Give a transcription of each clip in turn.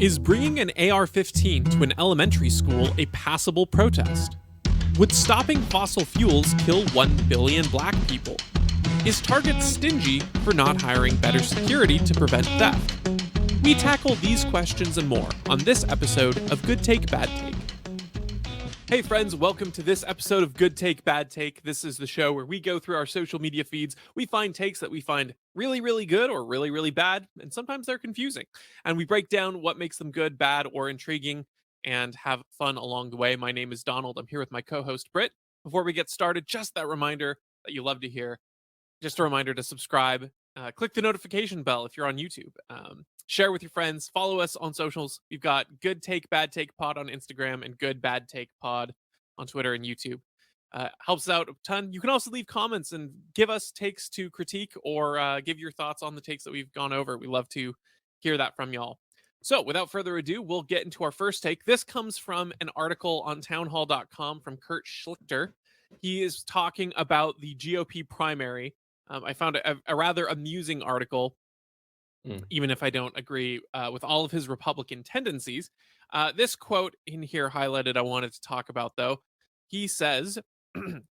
Is bringing an AR-15 to an elementary school a passable protest? Would stopping fossil fuels kill 1 billion black people? Is Target stingy for not hiring better security to prevent theft? We tackle these questions and more on this episode of Good Take, Bad Take. Hey friends, welcome to this episode of Good Take, Bad Take. This is the show where we go through our social media feeds, we find takes that we find really, really good or really, really bad, and sometimes they're confusing. And we break down what makes them good, bad, or intriguing, and have fun along the way. My name is Donald. I'm here with my co-host, Britt. Before we get started, just that reminder that you love to hear. Just a reminder to subscribe, click the notification bell if you're on YouTube. Share with your friends, follow us on socials. We've got Good Take, Bad Take Pod on Instagram and Good Bad Take Pod on Twitter and YouTube. Helps out a ton. You can also leave comments and give us takes to critique or give your thoughts on the takes that we've gone over. We love to hear that from y'all. So without further ado, we'll get into our first take. This comes from an article on townhall.com from Kurt Schlichter. He is talking about the GOP primary. I found a rather amusing article, even if I don't agree with all of his Republican tendencies. This quote in here highlighted I wanted to talk about, though. He says,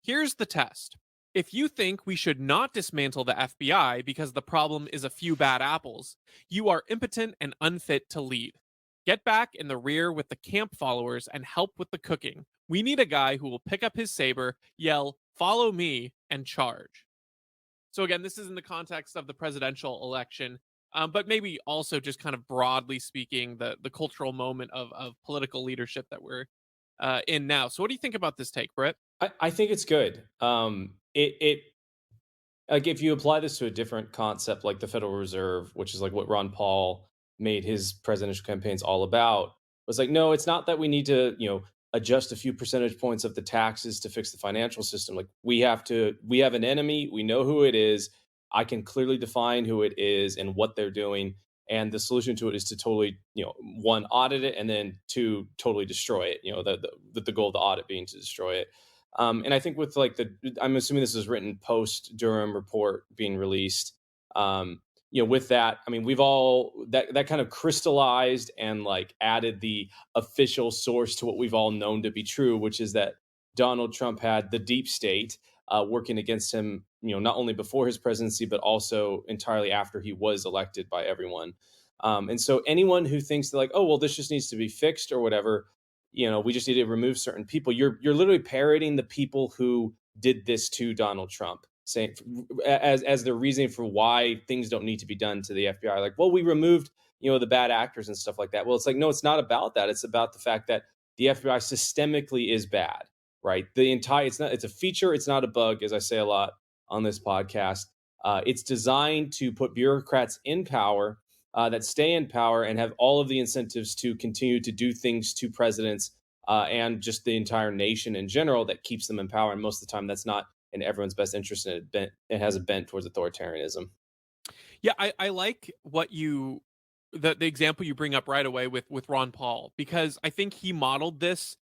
here's the test. If you think we should not dismantle the FBI because the problem is a few bad apples, you are impotent and unfit to lead. Get back in the rear with the camp followers and help with the cooking. We need a guy who will pick up his saber, yell, "Follow me," and charge. So again, this is in the context of the presidential election, but maybe also just kind of broadly speaking, the cultural moment of political leadership that we're in now. So what do you think about this take, Britt? I think it's good. It like if you apply this to a different concept like the Federal Reserve, which is like what Ron Paul made his presidential campaigns all about, was like, no, it's not that we need to, adjust a few percentage points of the taxes to fix the financial system. Like we have an enemy, we know who it is. I can clearly define who it is and what they're doing. And the solution to it is to totally, one, audit it, and then two, totally destroy it. The goal of the audit being to destroy it. And I think with I'm assuming this was written post Durham report being released. With that, I mean, we've all that kind of crystallized and like added the official source to what we've all known to be true, which is that Donald Trump had the deep state working against him, not only before his presidency, but also entirely after he was elected by everyone. And so anyone who thinks that like, oh, well, this just needs to be fixed or whatever, we just need to remove certain people. You're literally parroting the people who did this to Donald Trump, saying as the reasoning for why things don't need to be done to the FBI. Like, well, we removed, the bad actors and stuff like that. Well, it's like, no, it's not about that. It's about the fact that the FBI systemically is bad, right? It's a feature. It's not a bug, as I say a lot on this podcast. It's designed to put bureaucrats in power that stay in power and have all of the incentives to continue to do things to presidents and just the entire nation in general that keeps them in power. And most of the time, that's not in everyone's best interest, and it has a bent towards authoritarianism. Yeah, I like the example you bring up right away with Ron Paul, because I think he modeled this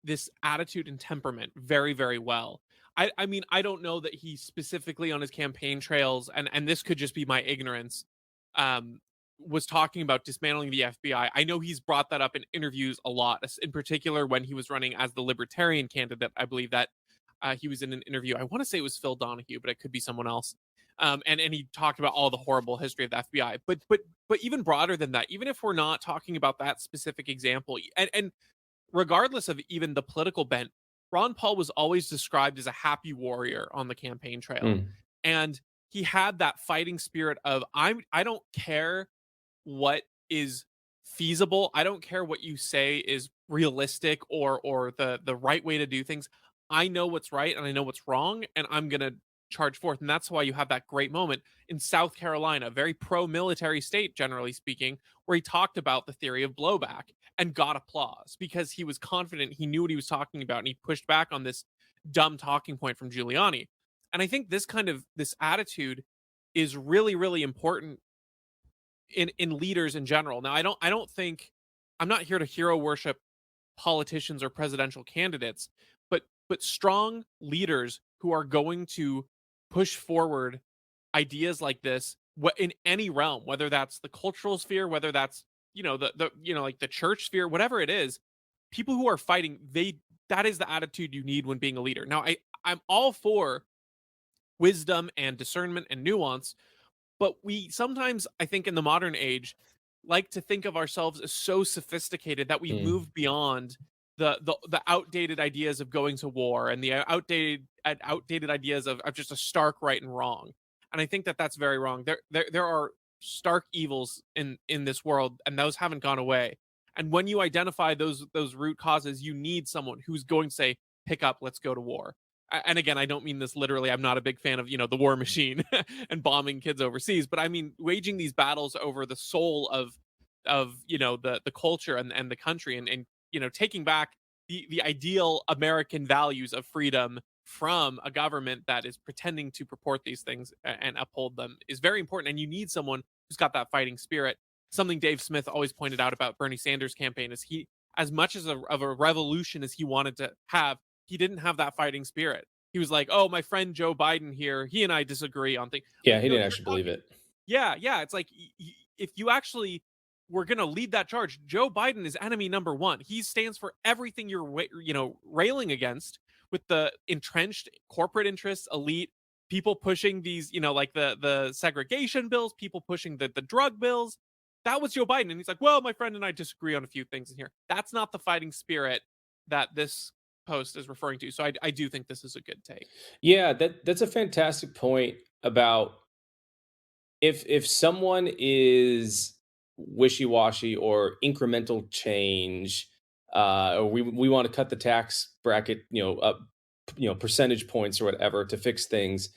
this attitude and temperament very, very well. I mean, I don't know that he specifically on his campaign trails, and this could just be my ignorance, was talking about dismantling the FBI. I know he's brought that up in interviews a lot, in particular when he was running as the Libertarian candidate. I believe that he was in an interview. I want to say it was Phil Donahue, but it could be someone else. And he talked about all the horrible history of the FBI. But even broader than that, even if we're not talking about that specific example, and regardless of even the political bent, Ron Paul was always described as a happy warrior on the campaign trail. And he had that fighting spirit of I don't care what is feasible. I don't care what you say is realistic or the right way to do things. I know what's right and I know what's wrong, and I'm going to charge forth. And that's why you have that great moment in South Carolina, a very pro-military state, generally speaking, where he talked about the theory of blowback and got applause because he was confident, he knew what he was talking about, and he pushed back on this dumb talking point from Giuliani. And I think this attitude is really, really important in leaders in general. Now, I don't think I'm not here to hero worship politicians or presidential candidates, but strong leaders who are going to push forward ideas like this in any realm, whether that's the cultural sphere, whether that's like the church sphere, whatever it is, people who are fighting, that is the attitude you need when being a leader. Now, I'm all for wisdom and discernment and nuance, but we sometimes, I think, in the modern age, like to think of ourselves as so sophisticated that we've Mm. moved beyond the outdated ideas of going to war and the outdated ideas of just a stark right and wrong. And I think that that's very wrong. There are stark evils in this world, and those haven't gone away. And when you identify those root causes, you need someone who's going to say, "Pick up, let's go to war." And again, I don't mean this literally. I'm not a big fan of, the war machine and bombing kids overseas, but I mean waging these battles over the soul of the culture and the country, and taking back the ideal American values of freedom from a government that is pretending to purport these things and uphold them is very important. And you need someone who's got that fighting spirit. Something Dave Smith always pointed out about Bernie Sanders' campaign is he, as much as of a revolution as he wanted to have, he didn't have that fighting spirit. He was like, "Oh, my friend Joe Biden here, he and I disagree on things." Yeah, Like, he no, didn't you're actually believe talking. it. Yeah, yeah. It's like if you actually were going to lead that charge, Joe Biden is enemy number one. He stands for everything you're railing against, with the entrenched corporate interests, elite people pushing these, like the segregation bills, people pushing the drug bills. That was Joe Biden, and he's like, "Well, my friend and I disagree on a few things in here." That's not the fighting spirit that this post is referring to. So I do think this is a good take. Yeah, that's a fantastic point about if someone is wishy-washy or incremental change, or we want to cut the tax bracket, up, percentage points or whatever to fix things,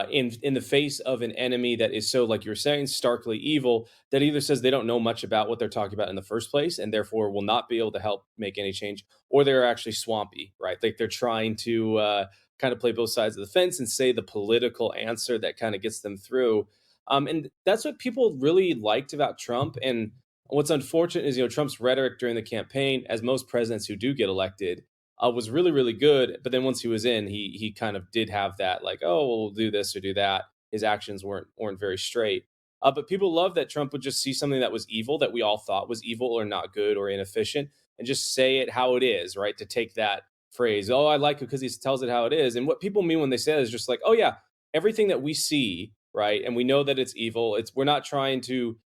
in the face of an enemy that is so, like you're saying, starkly evil, that either says they don't know much about what they're talking about in the first place and therefore will not be able to help make any change, or they're actually swampy, right? Like they're trying to kind of play both sides of the fence and say the political answer that kind of gets them through. And that's what people really liked about Trump. And what's unfortunate is, Trump's rhetoric during the campaign, as most presidents who do get elected, was really, really good. But then once he was in, he kind of did have that, like, oh, well, we'll do this or do that. His actions weren't very straight. But people love that Trump would just see something that was evil, that we all thought was evil or not good or inefficient, and just say it how it is, right? To take that phrase, oh, I like it because he tells it how it is. And what people mean when they say that is just like, oh yeah, everything that we see, right, and we know that it's evil. We're not trying to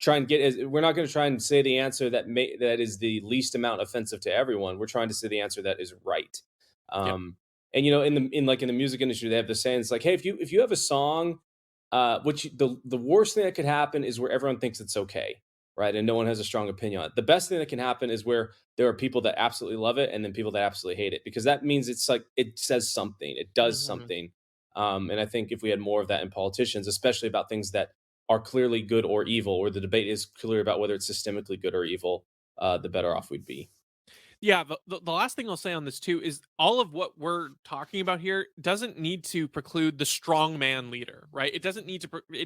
we're not going to try and say the answer that is the least amount offensive to everyone. We're trying to say the answer that is right. Yep. And in the music industry, they have the saying, it's like, hey, if you have a song, the worst thing that could happen is where everyone thinks it's okay, right, and no one has a strong opinion on it. The best thing that can happen is where there are people that absolutely love it and then people that absolutely hate it, because that means it's like it says something, it does Hmm. something. And I think if we had more of that in politicians, especially about things that are clearly good or evil, or the debate is clear about whether it's systemically good or evil, the better off we'd be. Yeah, the last thing I'll say on this too is all of what we're talking about here doesn't need to preclude the strong man leader, right? It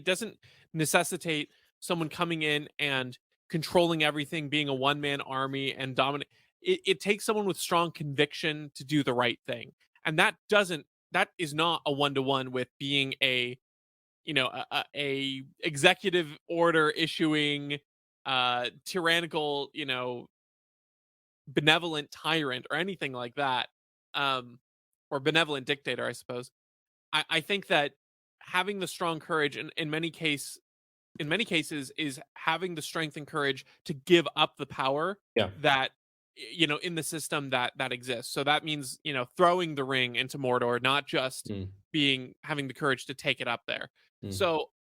doesn't necessitate someone coming in and controlling everything, being a one man army and dominate. It takes someone with strong conviction to do the right thing, and that is not a one to one with being a executive order issuing tyrannical, benevolent tyrant or anything like that, um, or benevolent dictator, I suppose. I think that having the strong courage in many cases is having the strength and courage to give up the power Yeah. that in the system that exists. So that means throwing the ring into Mordor, not just Mm, being having the courage to take it up there. mm.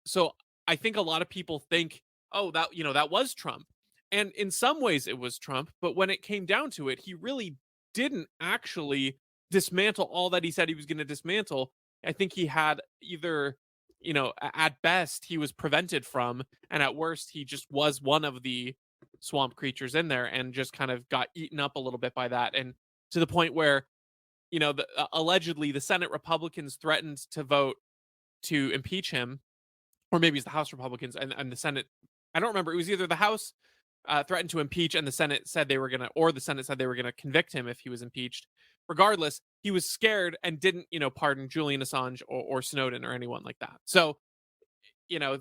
So I think a lot of people think, oh, that was Trump, and in some ways it was Trump, but when it came down to it, he really didn't actually dismantle all that he said he was going to dismantle. I think he had either at best he was prevented from, and at worst he just was one of the swamp creatures in there and just kind of got eaten up a little bit by that, and to the point where allegedly the Senate Republicans threatened to vote to impeach him, or maybe it's the House Republicans and the Senate. I don't remember. It was either the House threatened to impeach and the Senate said they were gonna, or the Senate said they were gonna convict him if he was impeached. Regardless, he was scared and didn't pardon Julian Assange or Snowden or anyone like that. So you know,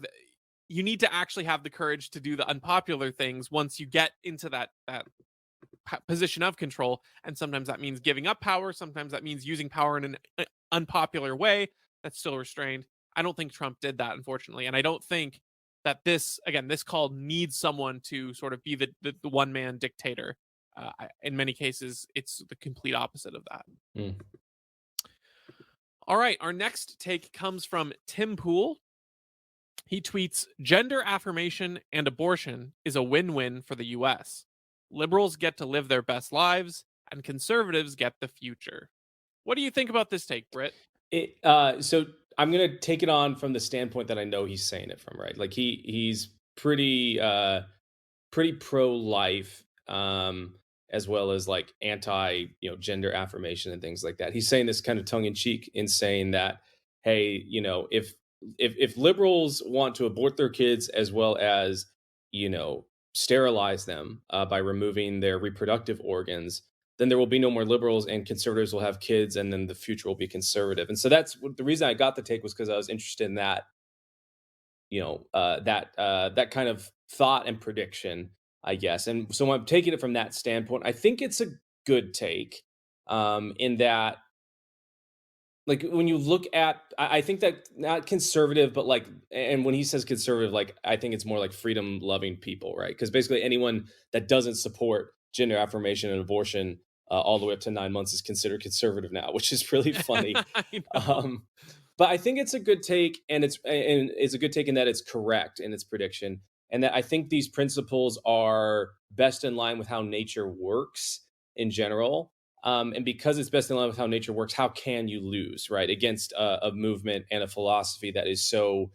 you need to actually have the courage to do the unpopular things once you get into that position of control. And sometimes that means giving up power. Sometimes that means using power in an unpopular way that's still restrained. I don't think Trump did that, unfortunately. And I don't think that this call needs someone to sort of be the one man dictator. In many cases, it's the complete opposite of that. Mm. All right. Our next take comes from Tim Pool. He tweets, "Gender affirmation and abortion is a win-win for the US. Liberals get to live their best lives, and conservatives get the future." What do you think about this take, Britt? So I'm gonna take it on from the standpoint that I know he's saying it from, right? Like he's pretty pro-life, as well as like anti, gender affirmation and things like that. He's saying this kind of tongue in cheek in saying that, hey, if liberals want to abort their kids as well as, sterilize them by removing their reproductive organs, then there will be no more liberals and conservatives will have kids, and then the future will be conservative. And so the reason I got the take was because I was interested in that, that kind of thought and prediction, I guess. And so I'm taking it from that standpoint. I think it's a good take, in that, like, when you look at, I think that not conservative, but like, and when he says conservative, like, I think it's more like freedom loving people, right? Because basically anyone that doesn't support gender affirmation and abortion, all the way up to 9 months, is considered conservative now, which is really funny. I know. um, but I think it's a good take, and it's a good take in that it's correct in its prediction, and that I think these principles are best in line with how nature works in general. And because it's best in line with how nature works, how can you lose, right, against a movement and a philosophy that is so,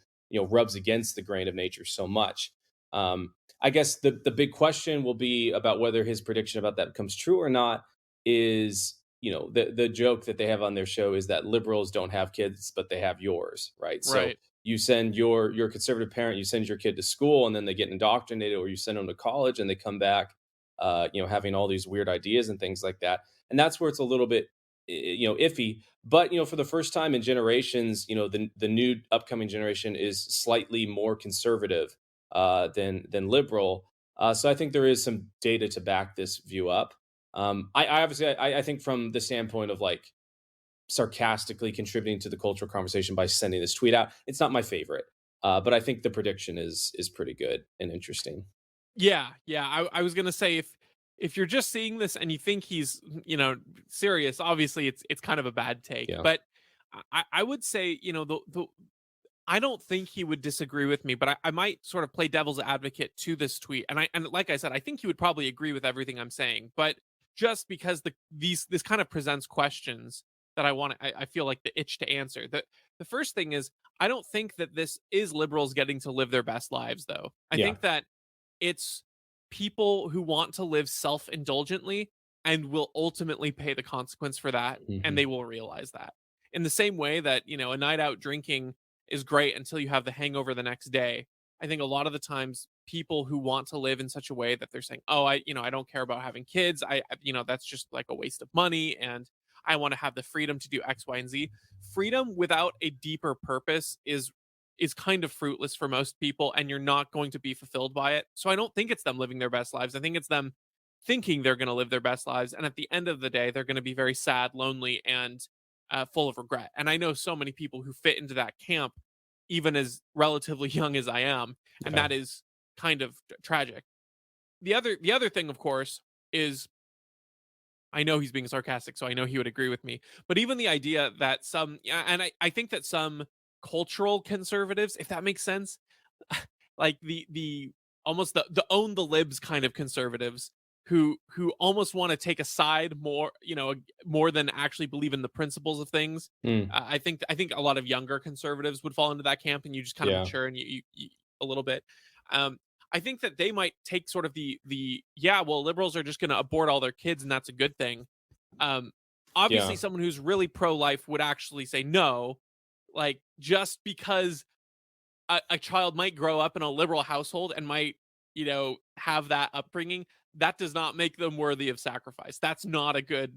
rubs against the grain of nature so much? I guess the big question will be about whether his prediction about that comes true or not. Is, the joke that they have on their show is that liberals don't have kids, but they have yours, right? So Right. you send your conservative parent, you send your kid to school, and then they get indoctrinated, or you send them to college and they come back, having all these weird ideas and things like that. And that's where it's a little bit, iffy. But for the first time in generations, the new upcoming generation is slightly more conservative, than liberal. So I think there is some data to back this view up. I obviously, I think from the standpoint of like sarcastically contributing to the cultural conversation by sending this tweet out, it's not my favorite. But I think the prediction is pretty good and interesting. Yeah, yeah. I was gonna say, if you're just seeing this and you think he's serious, obviously it's kind of a bad take. Yeah. But I would say, the I don't think he would disagree with me, but I might sort of play devil's advocate to this tweet. And like I said, I think he would probably agree with everything I'm saying. But just because this kind of presents questions that I feel like the itch to answer. The first thing is, I don't think that this is liberals getting to live their best lives, though. I Yeah. think that it's people who want to live self-indulgently and will ultimately pay the consequence for that, and Hmm. they will realize that. In the same way that, a night out drinking is great until you have the hangover the next day. I think a lot of the times people who want to live in such a way that they're saying, "Oh, I don't care about having kids. That's just like a waste of money, and I want to have the freedom to do X, Y, and Z." Freedom without a deeper purpose is kind of fruitless for most people, and you're not going to be fulfilled by it. So I don't think it's them living their best lives. I think it's them thinking they're going to live their best lives, and at the end of the day, they're going to be very sad, lonely, and full of regret. And I know so many people who fit into that camp, even as relatively young as I am, and Yeah. that is kind of tragic. The other thing, of course, is I know he's being sarcastic, so I know he would agree with me. But even the idea that some, yeah, and I think that some cultural conservatives, if that makes sense, like the almost the own the libs kind of conservatives who almost want to take a side more, more than actually believe in the principles of things. Mm. I think a lot of younger conservatives would fall into that camp, and you just kind of Yeah. mature and you a little bit. Um, I think that they might take sort of the yeah, well, liberals are just going to abort all their kids, and that's a good thing. Um, Obviously, Yeah. someone who's really pro life would actually say no, like just because a child might grow up in a liberal household and might, have that upbringing, that does not make them worthy of sacrifice. That's not a good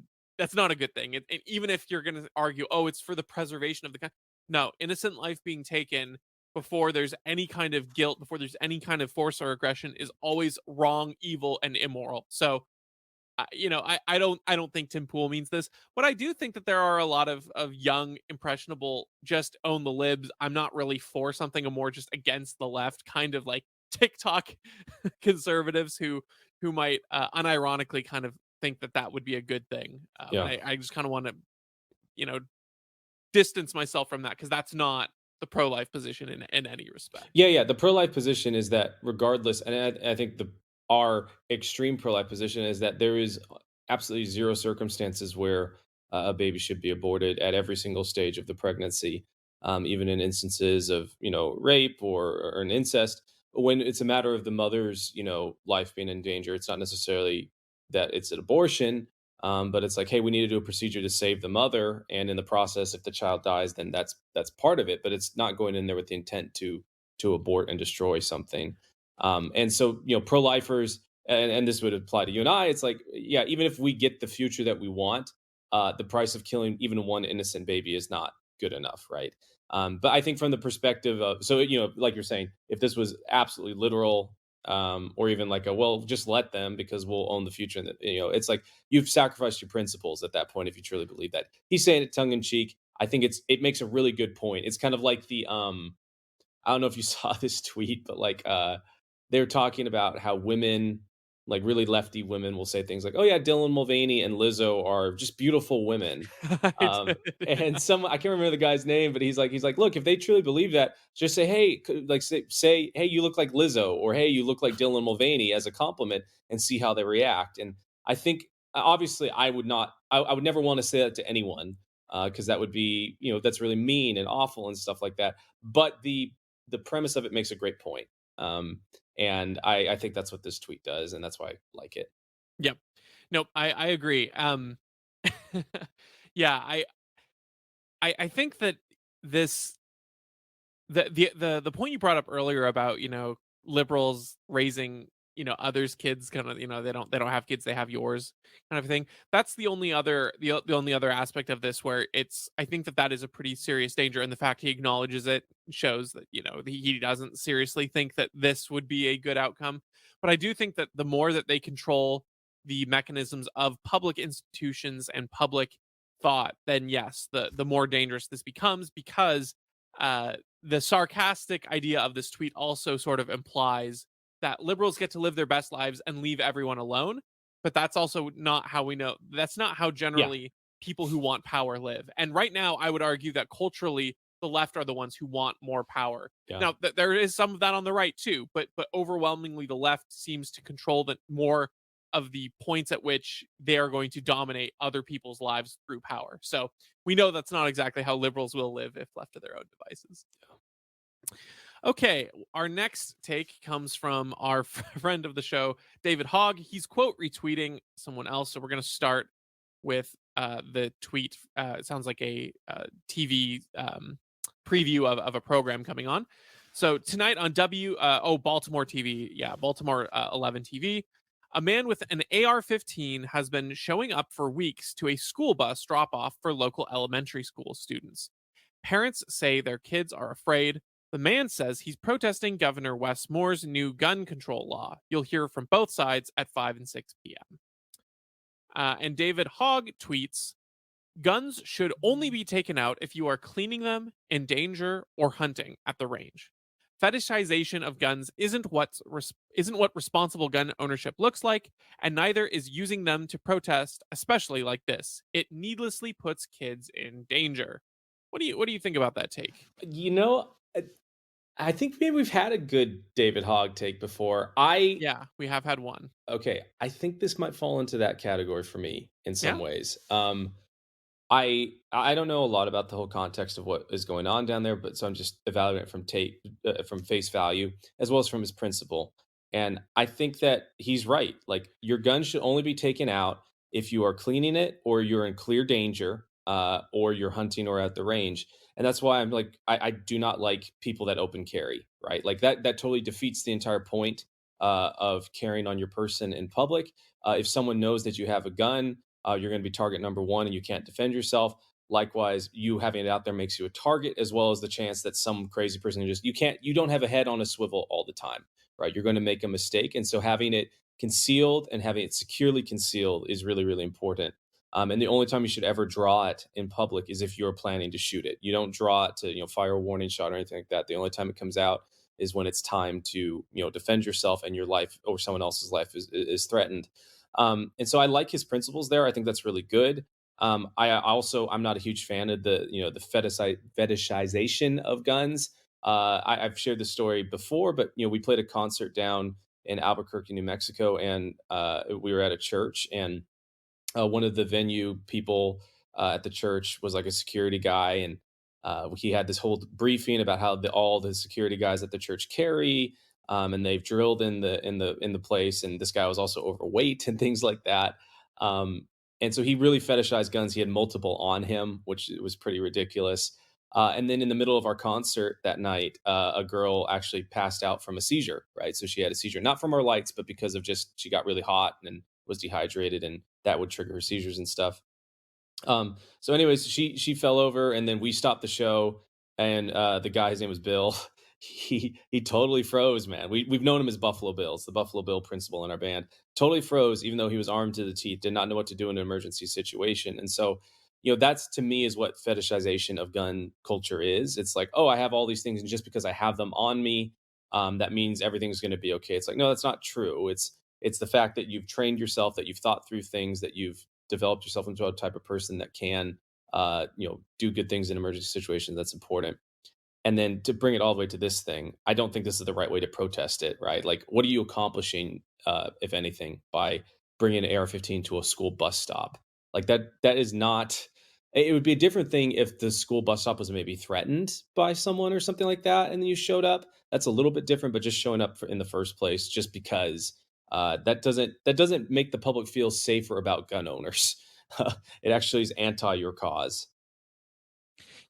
thing. And even if you're going to argue, oh, it's for the preservation of the country. No, innocent life being taken before there's any kind of guilt, before there's any kind of force or aggression, is always wrong, evil, and immoral. So I don't think Tim Pool means this, but I do think that there are a lot of young, impressionable, just own the libs. I'm not really for something. I'm more just against the left, kind of like TikTok conservatives who might unironically kind of think that that would be a good thing. And Yeah. I just kind of want to you know distance myself from that because that's not the pro life position in any respect. Yeah, yeah. The pro life position is that regardless, and I think the our extreme pro life position is that there is absolutely zero circumstances where a baby should be aborted at every single stage of the pregnancy, even in instances of rape or an incest. When it's a matter of the mother's life being in danger, it's not necessarily that it's an abortion. But it's like, hey, we need to do a procedure to save the mother, and in the process, if the child dies, then that's part of it. But it's not going in there with the intent to abort and destroy something. And so, pro-lifers, and this would apply to you and I. It's like, yeah, even if we get the future that we want, the price of killing even one innocent baby is not good enough, right? But I think from the perspective of, so like you're saying, if this was absolutely literal, or even like a, well, just let them because we'll own the future, and it's like you've sacrificed your principles at that point if you truly believe that. He's saying it tongue in cheek. I think it makes a really good point. It's kind of like the I don't know if you saw this tweet, but like they were talking about how women, like really lefty women, will say things like, "Oh yeah, Dylan Mulvaney and Lizzo are just beautiful women." I Um, did, and yeah. some, I can't remember the guy's name, but he's like, look, if they truly believe that, just say, hey, like say, hey, you look like Lizzo, or hey, you look like Dylan Mulvaney as a compliment, and see how they react. And I think obviously I would not, I would never want to say that to anyone, because that would be, that's really mean and awful and stuff like that. But the premise of it makes a great point. And I think that's what this tweet does, and that's why I like it. Yep. Nope, I agree. Yeah, I think that this the point you brought up earlier about, liberals raising, others' kids, kind of, they don't have kids, they have yours kind of thing. That's the only other aspect of this where I think that that is a pretty serious danger, and the fact he acknowledges it shows that, he doesn't seriously think that this would be a good outcome. But I do think that the more that they control the mechanisms of public institutions and public thought, then yes, the more dangerous this becomes, because uh the sarcastic idea of this tweet also sort of implies that liberals get to live their best lives and leave everyone alone. But that's also not how we know. That's not how Yeah, generally people who want power live. And right now, I would argue that culturally, the left are the ones who want more power. yeah, Now, there is some of that on the right too, but overwhelmingly, the left seems to control the more of the points at which they are going to dominate other people's lives through power. So we know that's not exactly how liberals will live if left to their own devices. Okay, our next take comes from our friend of the show, David Hogg. He's quote retweeting someone else. So we're going to start with the tweet. It sounds like a TV preview of a program coming on. So tonight on Baltimore TV, yeah, Baltimore 11 TV, a man with an AR-15 has been showing up for weeks to a school bus drop off for local elementary school students. Parents say their kids are afraid. The man says he's protesting Governor Wes Moore's new gun control law. You'll hear from both sides at 5 and 6 p.m. And David Hogg tweets, guns should only be taken out if you are cleaning them, in danger, or hunting at the range. Fetishization of guns isn't what responsible gun ownership looks like, and neither is using them to protest, especially like this. It needlessly puts kids in danger. What do you think about that take? you know. I think maybe we've had a good David Hogg take before. I Yeah, we have had one. Okay, I think this might fall into that category for me in some Yeah. ways. I don't know a lot about the whole context of what is going on down there, but so I'm just evaluating it from face value as well as from his principle. And I think that he's right. Like your gun should only be taken out if you are cleaning it or you're in clear danger, or you're hunting or at the range. And that's why I'm like I do not like people that open carry, right? Like that totally defeats the entire point of carrying on your person in public. If someone knows that you have a gun, you're going to be target number one and you can't defend yourself. Likewise, you having it out there makes you a target, as well as the chance that some crazy person just you don't have a head on a swivel all the time, right? You're going to make a mistake, and so having it concealed and having it securely concealed is really, really important. And the only time you should ever draw it in public is if you're planning to shoot it. You don't draw it to fire a warning shot or anything like that. The only time it comes out is when it's time to defend yourself and your life or someone else's life is threatened. And so I like his principles there. I think that's really good. I'm not a huge fan of the fetishization of guns. I've shared this story before, but we played a concert down in Albuquerque, New Mexico, and we were at a church, and one of the venue people at the church was like a security guy, and he had this whole briefing about how all the security guys at the church carry, and they've drilled in the place, and this guy was also overweight and things like that. And so he really fetishized guns. He had multiple on him, which was pretty ridiculous. And then in the middle of our concert that night, a girl actually passed out from a seizure, right? So she had a seizure, not from our lights, but because of just she got really hot and was dehydrated, and that would trigger her seizures and stuff. So anyways, she fell over, and then we stopped the show, and the guy, his name was Bill. He totally froze, man. We've known him as Buffalo Bills, the Buffalo Bill principal in our band. Totally froze, even though he was armed to the teeth, did not know what to do in an emergency situation. And so, that's to me is what fetishization of gun culture is. It's like, oh, I have all these things, and just because I have them on me, that means everything's going to be okay. It's like, no, that's not true. It's the fact that you've trained yourself, that you've thought through things, that you've developed yourself into a type of person that can, do good things in emergency situations. That's important. And then to bring it all the way to this thing, I don't think this is the right way to protest it, right? Like, what are you accomplishing, if anything, by bringing an AR-15 to a school bus stop? Like that is not. It would be a different thing if the school bus stop was maybe threatened by someone or something like that, and then you showed up. That's a little bit different, but just showing up in the first place, just because that doesn't make the public feel safer about gun owners. It actually is anti your cause.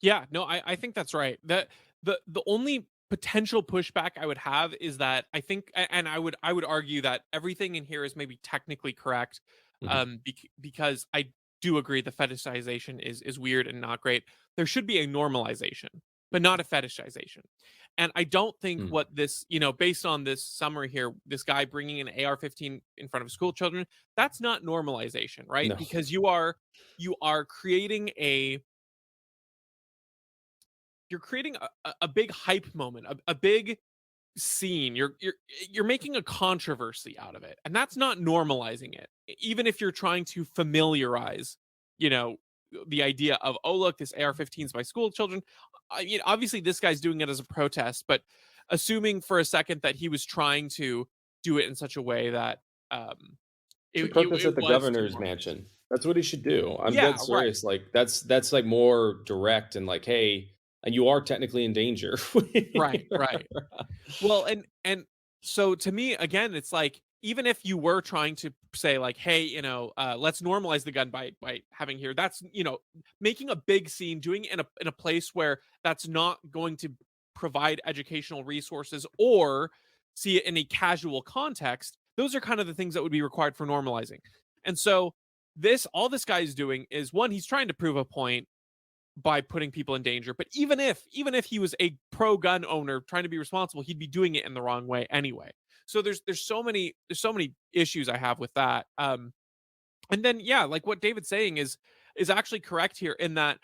Yeah, no, I think that's right. The only potential pushback I would have is that I think, and I would argue that everything in here is maybe technically correct, Mhm. because I do agree the fetishization is weird and not great. There should be a normalization, but not a fetishization. And I don't think Mm. what this, based on this summary here, this guy bringing an AR-15 in front of school children, that's not normalization, right? No. Because you are creating a big hype moment, a big scene. You're making a controversy out of it, and that's not normalizing it. Even if you're trying to familiarize, you know, the idea of, oh look, this AR-15s by school children. Obviously this guy's doing it as a protest, but assuming for a second that he was trying to do it in such a way that Should it protest at the was to governor's normalize. mansion. That's what he should do. I'm Yeah, dead right, serious. Like that's like more direct and like, hey, and you are technically in danger. right. Well, and so to me, again, it's like, even if you were trying to say like, hey, let's normalize the gun by having here, that's, making a big scene, doing it in a place where that's not going to provide educational resources or see it in a casual context. Those are kind of the things that would be required for normalizing. And so all this guy is doing is, one, he's trying to prove a point by putting people in danger. But even if he was a pro gun owner trying to be responsible, he'd be doing it in the wrong way anyway. So there's so many issues I have with that. And then, yeah, like what David's saying is actually correct here, in that,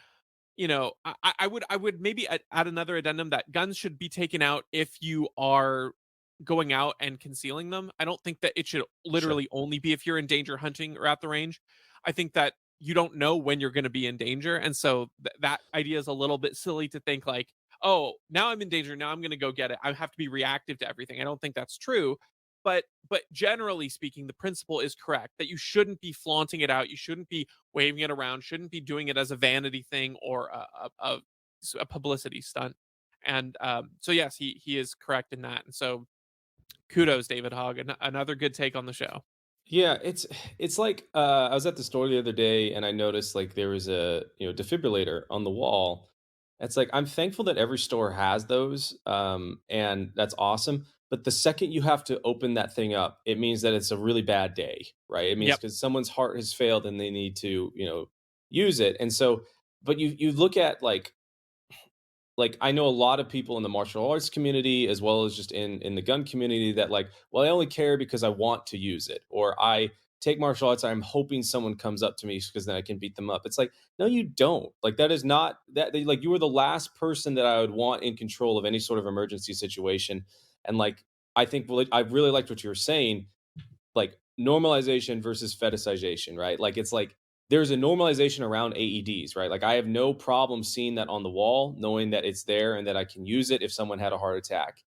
I would maybe add another addendum that guns should be taken out if you are going out and concealing them. I don't think that it should Sure. literally only be if you're in danger hunting or at the range. I think that you don't know when you're going to be in danger, and so that idea is a little bit silly to think like, oh, now I'm in danger, now I'm going to go get it. I have to be reactive to everything. I don't think that's true. But generally speaking, the principle is correct that you shouldn't be flaunting it out. You shouldn't be waving it around. Shouldn't be doing it as a vanity thing or a publicity stunt. And so yes, he is correct in that. And so kudos, David Hogg. Another good take on the show. Yeah, it's like I was at the store the other day and I noticed like there was a defibrillator on the wall. It's like I'm thankful that every store has those, and that's awesome. But the second you have to open that thing up, it means that it's a really bad day, right? It means Yep. because someone's heart has failed and they need to use it. And so but you look at like I know a lot of people in the martial arts community as well as just in the gun community that like, well, I only care because I want to use it, or I take martial arts, I'm hoping someone comes up to me because then I can beat them up. It's like, no, you don't. Like that is not that like you were the last person that I would want in control of any sort of emergency situation. And like I think I really liked what you were saying, like normalization versus fetishization, right? Like it's like there's a normalization around AEDs, right? Like I have no problem seeing that on the wall, knowing that it's there and that I can use it if someone had a heart attack.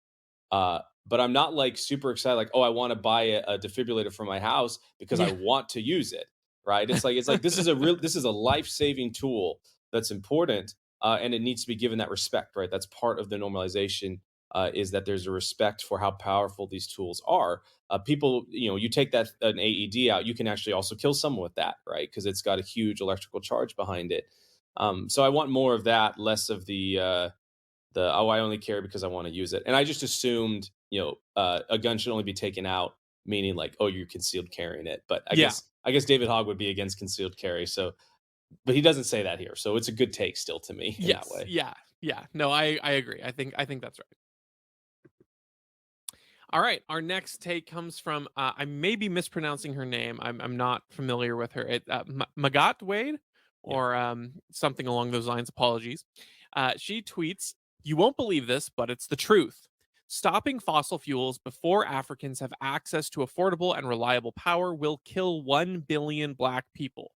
But I'm not like super excited, like, oh, I want to buy a defibrillator for my house because I Yeah. want to use it. Right. It's like this is a life-saving tool that's important, and it needs to be given that respect, right? That's part of the normalization, is that there's a respect for how powerful these tools are. People, you take that an AED out, you can actually also kill someone with that, right? Because it's got a huge electrical charge behind it. So I want more of that, less of the oh, I only care because I want to use it. And I just assumed, a gun should only be taken out, meaning like, oh, you're concealed carrying it. But I Yeah. guess I guess David Hogg would be against concealed carry. So, but he doesn't say that here. So it's a good take still to me in that Yes. way. Yeah. Yeah. No, I agree. I think that's right. All right. Our next take comes from I may be mispronouncing her name. I'm not familiar with her. Magat Wade Yeah. or something along those lines. Apologies. She tweets, "You won't believe this, but it's the truth. Stopping fossil fuels before Africans have access to affordable and reliable power will kill 1 billion black people.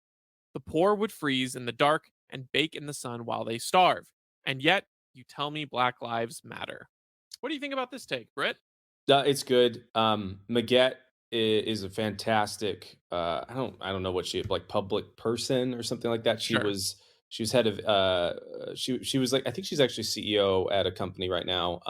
The poor would freeze in the dark and bake in the sun while they starve. And yet, you tell me Black Lives Matter." What do you think about this take, Britt? It's good. Maget is a fantastic. I don't know what she like public person or something like that. She Sure. was she was head of she was like I think she's actually CEO at a company right now.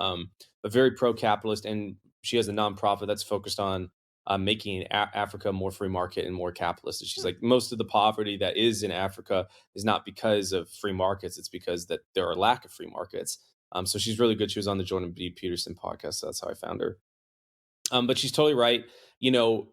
But very pro capitalist, and she has a nonprofit that's focused on making Africa more free market and more capitalist. And she's Hmm. like most of the poverty that is in Africa is not because of free markets; it's because that there are lack of free markets. So she's really good. She was on the Jordan B. Peterson podcast. So that's how I found her. But she's totally right. You know,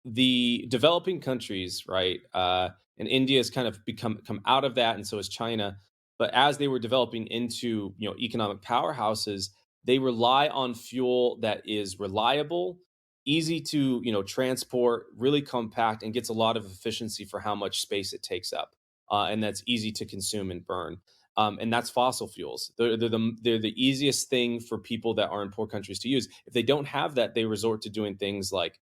the developing countries, right? And India has kind of become come out of that, and so has China. But as they were developing into economic powerhouses, they rely on fuel that is reliable, easy to transport, really compact, and gets a lot of efficiency for how much space it takes up, and that's easy to consume and burn. And that's fossil fuels. They're the easiest thing for people that are in poor countries to use. If they don't have that, they resort to doing things like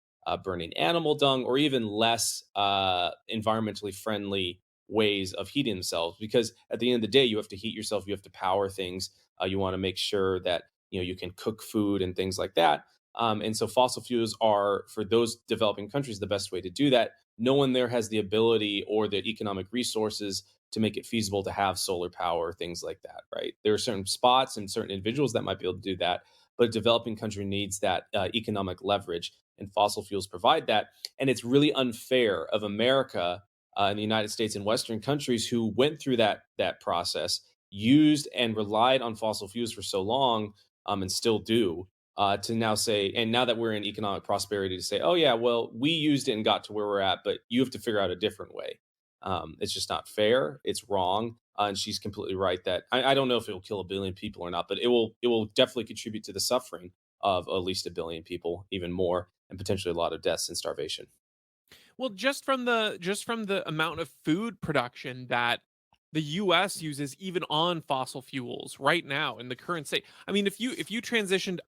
burning animal dung or even less environmentally friendly ways of heating themselves. Because at the end of the day, you have to heat yourself, you have to power things. You want to make sure that you can cook food and things like that. And so fossil fuels are for those developing countries the best way to do that. No one there has the ability or the economic resources to make it feasible to have solar power, things like that, right? There are certain spots and certain individuals that might be able to do that, but a developing country needs that economic leverage, and fossil fuels provide that. And it's really unfair of America and the United States and Western countries who went through that process, used and relied on fossil fuels for so long, and still do. To now say, and now that we're in economic prosperity, to say, oh yeah, well we used it and got to where we're at, but you have to figure out a different way. It's just not fair. It's wrong. And she's completely right that I don't know if it will kill a billion people or not, but it will definitely contribute to the suffering of at least a billion people, even more, and potentially a lot of deaths and starvation. Well, just from the amount of food production that the US uses even on fossil fuels right now in the current state. I mean, if you transitioned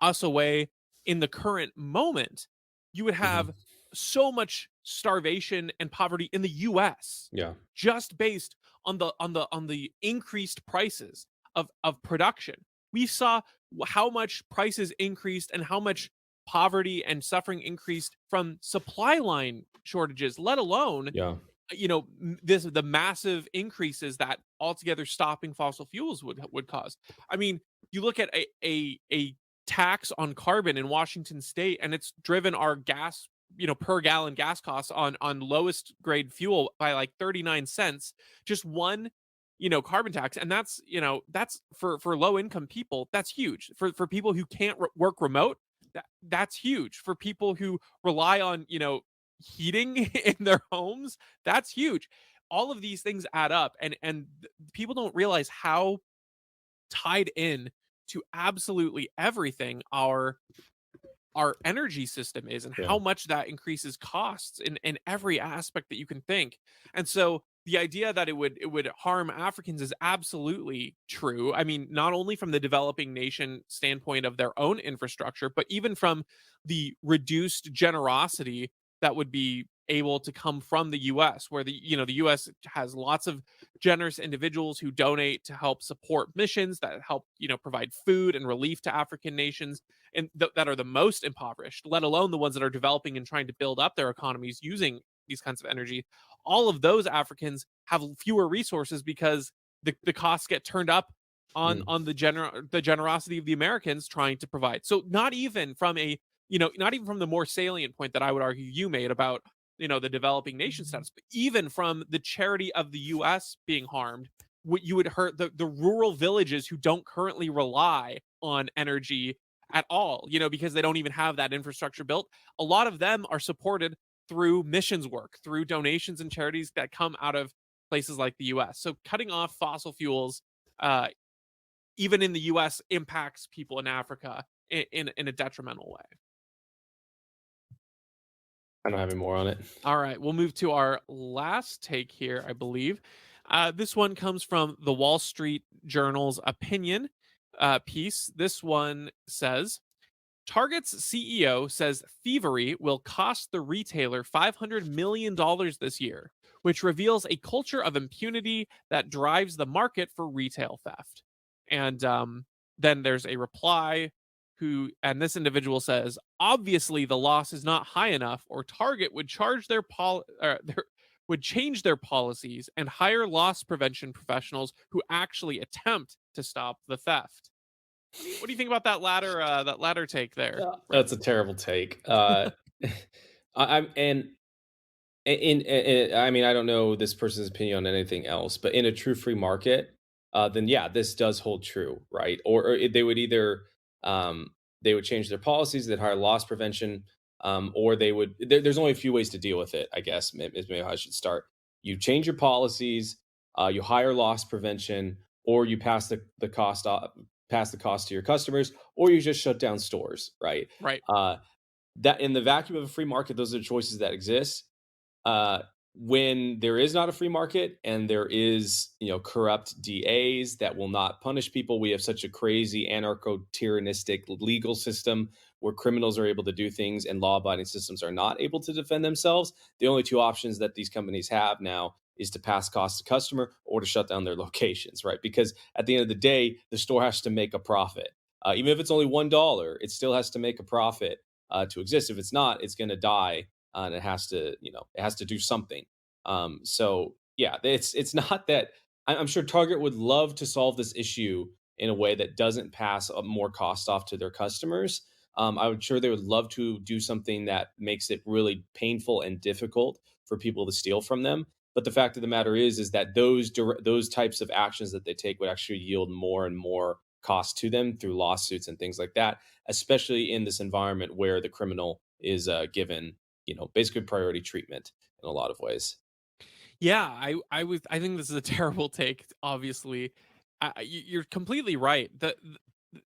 us away in the current moment, you would Hmm. have so much starvation and poverty in the US Yeah. just based on the increased prices of production. We saw how much prices increased and how much poverty and suffering increased from supply line shortages, let alone Yeah. the massive increases that altogether stopping fossil fuels would cause. I mean, you look at a tax on carbon in Washington state, and it's driven our gas, per gallon gas costs on lowest grade fuel by like 39 cents. Just one carbon tax, and that's for low income people. That's huge for people who can't work remote. That's huge for people who rely on heating in their homes. That's huge. all of these things add up, and people don't realize how tied in to absolutely everything our energy system is, and Yeah. how much that increases costs in every aspect that you can think. And so the idea that it would harm Africans is absolutely true. I mean, not only from the developing nation standpoint of their own infrastructure, but even from the reduced generosity that would be able to come from the US, where the US has lots of generous individuals who donate to help support missions that help, provide food and relief to African nations and that are the most impoverished, let alone the ones that are developing and trying to build up their economies using these kinds of energy. All of those Africans have fewer resources because the costs get turned up Mm. on the generosity of the Americans trying to provide. So not even from the more salient point that I would argue you made about the developing nation status, but even from the charity of the US being harmed, what you would hurt the rural villages who don't currently rely on energy at all, because they don't even have that infrastructure built. A lot of them are supported through missions work, through donations and charities that come out of places like the US. So cutting off fossil fuels, uh, even in the US, impacts people in Africa in a detrimental way. I don't have any more on it. All right, we'll move to our last take here, I believe. This one comes from the Wall Street Journal's opinion piece. This one says Target's CEO says thievery will cost the retailer $500 million this year, which reveals a culture of impunity that drives the market for retail theft. And then there's a reply and this individual says, obviously the loss is not high enough, or Target would charge would change their policies and hire loss prevention professionals who actually attempt to stop the theft. What do you think about that latter take there, Brett? That's a terrible take. I'm and I mean, I don't know this person's opinion on anything else, but in a true free market, then yeah, this does hold true, right? Or they would either um, they would change their policies, they'd hire loss prevention, or they would. There's only a few ways to deal with it, I guess. Is maybe how I should start. You change your policies, you hire loss prevention, or you pass the cost to your customers, or you just shut down stores, right? Right. Uh, that in the vacuum of a free market, those are the choices that exist. uh, when there is not a free market and there is, corrupt DAs that will not punish people, we have such a crazy anarcho-tyrannistic legal system where criminals are able to do things and law-abiding systems are not able to defend themselves. The only two options that these companies have now is to pass costs to customer or to shut down their locations, right? Because at the end of the day, the store has to make a profit. Even if it's only $1, it still has to make a profit to exist. If it's not, it's going to die, and it has to, it has to do something. So yeah, it's not that I'm sure Target would love to solve this issue in a way that doesn't pass more cost off to their customers. I'm sure they would love to do something that makes it really painful and difficult for people to steal from them. But the fact of the matter is that those types of actions that they take would actually yield more and more cost to them through lawsuits and things like that, especially in this environment where the criminal is given, basically priority treatment in a lot of ways. Yeah, I think this is a terrible take. Obviously, you're completely right.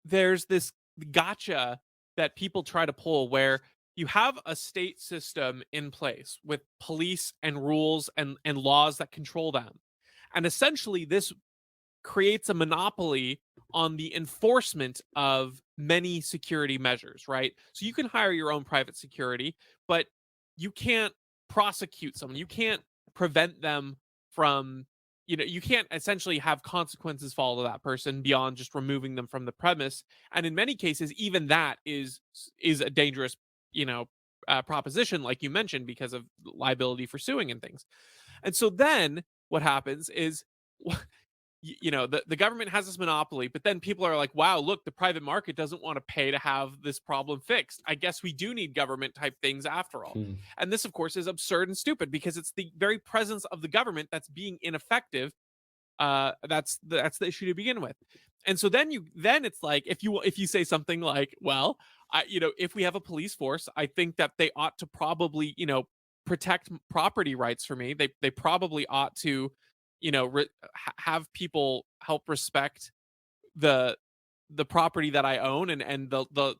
There's this gotcha that people try to pull where you have a state system in place with police and rules and laws that control them, and essentially this creates a monopoly on the enforcement of many security measures, right? So you can hire your own private security, but you can't prosecute someone. You can't prevent them from, you can't essentially have consequences follow that person beyond just removing them from the premise. And in many cases, even that is a dangerous, proposition, like you mentioned, because of liability for suing and things. And so then what happens is the government has this monopoly, but then people are like, wow, look, the private market doesn't want to pay to have this problem fixed. I guess we do need government type things after all. Hmm. And this, of course, is absurd and stupid because it's the very presence of the government that's being ineffective. That's the issue to begin with. And so then it's like, if you say something like, well, if we have a police force, I think that they ought to probably, protect property rights for me. They probably ought to, have people help respect the the property that I own, and the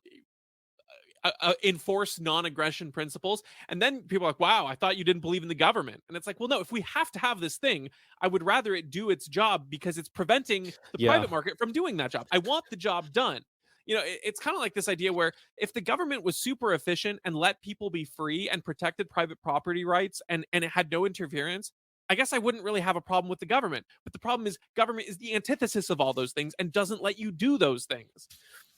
enforce non-aggression principles. And then people are like, wow, I thought you didn't believe in the government. And it's like, well, no, if we have to have this thing, I would rather it do its job, because it's preventing the Yeah. private market from doing that job. I want the job done. It's kind of like this idea where if the government was super efficient and let people be free and protected private property rights, and it had no interference, I guess I wouldn't really have a problem with the government. But the problem is, government is the antithesis of all those things and doesn't let you do those things.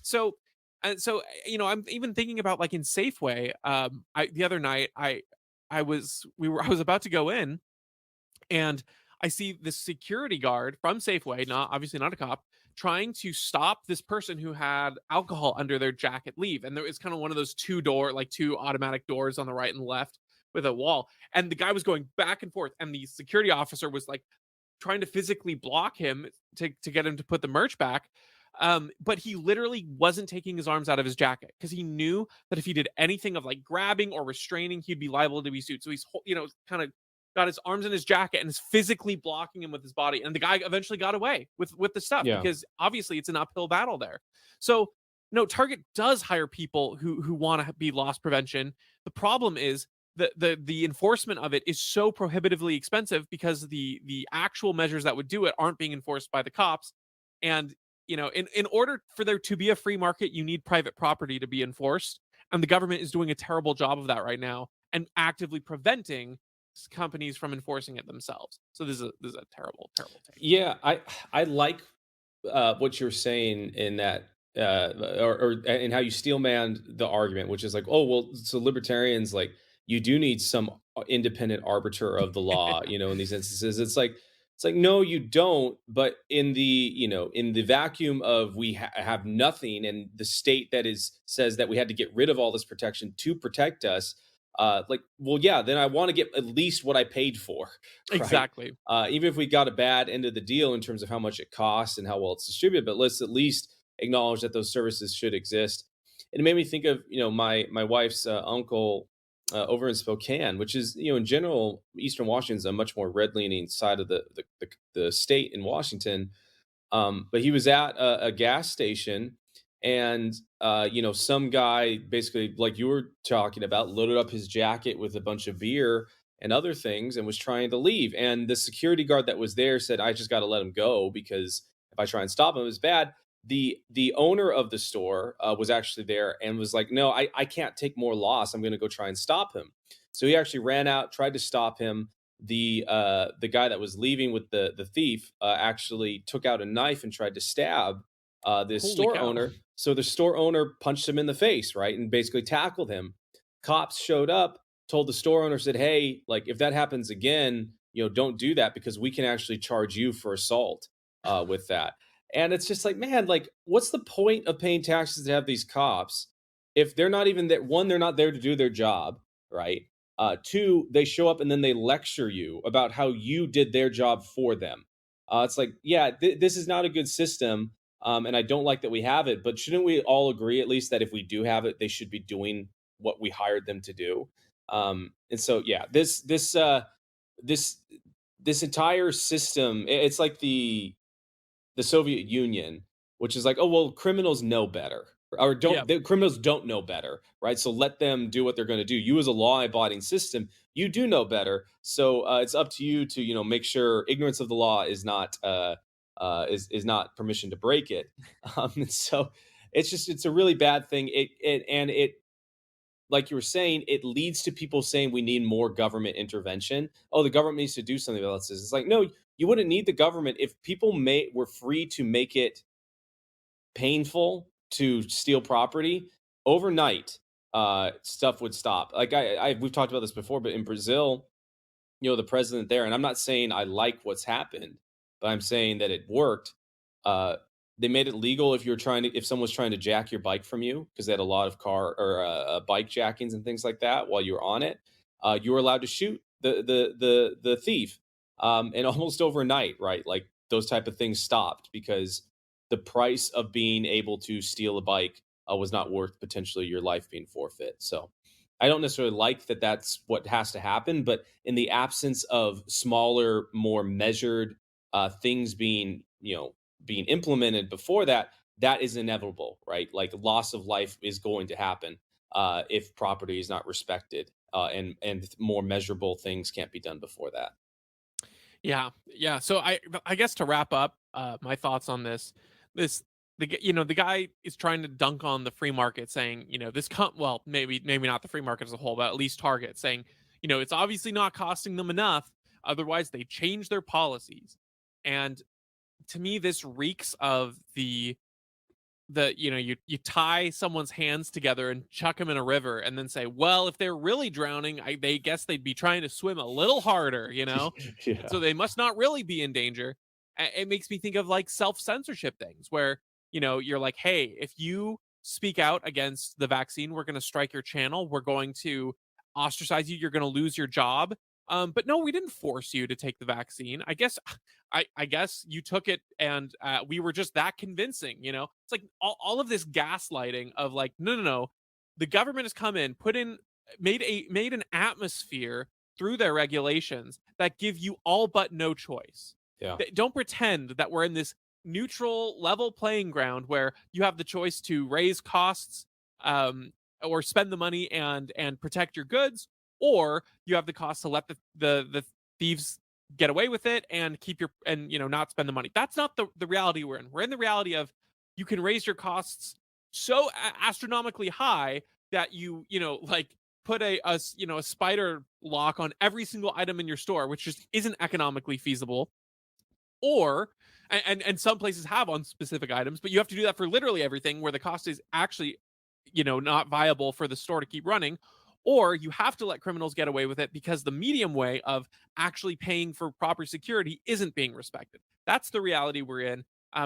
So, I'm even thinking about, like, in Safeway. The other night, I was about to go in, and I see this security guard from Safeway, not obviously not a cop, trying to stop this person who had alcohol under their jacket leave. And there is kind of one of those two automatic doors on the right and left with a wall. And the guy was going back and forth, and the security officer was like trying to physically block him to get him to put the merch back. But he literally wasn't taking his arms out of his jacket, because he knew that if he did anything of like grabbing or restraining, he'd be liable to be sued. So he's, kind of got his arms in his jacket and is physically blocking him with his body. And the guy eventually got away with the stuff, Yeah. because obviously it's an uphill battle there. So no, Target does hire people who want to be loss prevention. The problem is the enforcement of it is so prohibitively expensive, because the actual measures that would do it aren't being enforced by the cops. And in order for there to be a free market, you need private property to be enforced, and the government is doing a terrible job of that right now, and actively preventing companies from enforcing it themselves. So this is a terrible, terrible take. Yeah, I like what you're saying in that, or in how you steelman the argument, which is like, oh well, so libertarians, like, you do need some independent arbiter of the law, in these instances. It's like no, you don't. But in the in the vacuum of we have nothing, and the state that is says that we had to get rid of all this protection to protect us. Like, well, yeah, then I want to get at least what I paid for, right? Exactly. Even if we got a bad end of the deal in terms of how much it costs and how well it's distributed, but let's at least acknowledge that those services should exist. And it made me think of my wife's uncle over in Spokane, which is in general Eastern Washington is a much more red leaning side of the state in Washington. But he was at a gas station, and some guy, basically like you were talking about, loaded up his jacket with a bunch of beer and other things and was trying to leave. And the security guard that was there said, "I just got to let him go, because if I try and stop him, it's bad." The owner of the store was actually there and was like, "No, I can't take more loss. I'm going to go try and stop him." So he actually ran out, tried to stop him. The guy that was leaving with the thief actually took out a knife and tried to stab this Holy store cow. owner. So the store owner punched him in the face, right, and basically tackled him. Cops showed up, told the store owner, said, "Hey, like, if that happens again, don't do that, because we can actually charge you for assault with that." And it's just like, man, like, what's the point of paying taxes to have these cops if they're not even there? One, they're not there to do their job, right? Two, they show up and then they lecture you about how you did their job for them. It's like, yeah, this is not a good system, and I don't like that we have it. But shouldn't we all agree, at least, that if we do have it, they should be doing what we hired them to do? And so, yeah, this this entire system, it's like the Soviet Union, which is like, oh well, criminals know better, or Yeah. don't the criminals don't know better, right? So let them do what they're going to do. You, as a law-abiding system, you do know better. So it's up to you to make sure ignorance of the law is not permission to break it. And so it's a really bad thing. It, like you were saying, it leads to people saying we need more government intervention. Oh, the government needs to do something about this. It's like, no, you wouldn't need the government if people were free to make it painful to steal property overnight. Stuff would stop. Like we've talked about this before, but in Brazil, the president there, and I'm not saying I like what's happened, but I'm saying that it worked. Uh, they made it legal if someone was trying to jack your bike from you, because they had a lot of car or bike jackings and things like that while you were on it. You were allowed to shoot the thief, and almost overnight, right? Like, those type of things stopped because the price of being able to steal a bike was not worth potentially your life being forfeit. So I don't necessarily like that that's what has to happen, but in the absence of smaller, more measured things being, being implemented before that, that is inevitable, right? Like loss of life is going to happen if property is not respected, and more measurable things can't be done before that. Yeah, yeah. So I guess to wrap up my thoughts on this the guy is trying to dunk on the free market, saying well, maybe not the free market as a whole, but at least Target, saying it's obviously not costing them enough, otherwise they change their policies. And to me, this reeks of you tie someone's hands together and chuck them in a river and then say, well, if they're really drowning, they guess they'd be trying to swim a little harder. Yeah. So they must not really be in danger. It makes me think of like self-censorship things where you're like, hey, if you speak out against the vaccine, we're going to strike your channel, we're going to ostracize you, you're going to lose your job. But no, we didn't force you to take the vaccine. I guess I guess you took it, and we were just that convincing. It's like all of this gaslighting of like, no, no, no, the government has come in, made an atmosphere through their regulations that give you all but no choice. Yeah. Don't pretend that we're in this neutral level playing ground where you have the choice to raise costs, um, or spend the money and protect your goods, or you have the cost to let the thieves get away with it and keep your and not spend the money. That's not the reality we're in. We're in the reality of you can raise your costs so astronomically high that like put a spider lock on every single item in your store, which just isn't economically feasible. Or and some places have on specific items, but you have to do that for literally everything where the cost is actually not viable for the store to keep running. Or you have to let criminals get away with it because the medium way of actually paying for proper security isn't being respected. That's the reality we're in.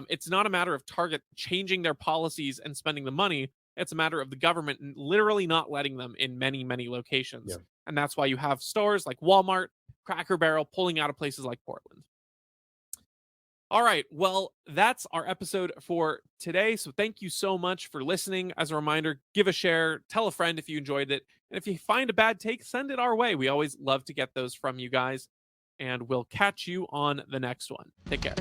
It's not a matter of Target changing their policies and spending the money. It's a matter of the government literally not letting them in many, many locations. Yeah. And that's why you have stores like Walmart, Cracker Barrel pulling out of places like Portland. All right. Well, that's our episode for today. So thank you so much for listening. As a reminder, give a share, tell a friend if you enjoyed it. And if you find a bad take, send it our way. We always love to get those from you guys. And we'll catch you on the next one. Take care.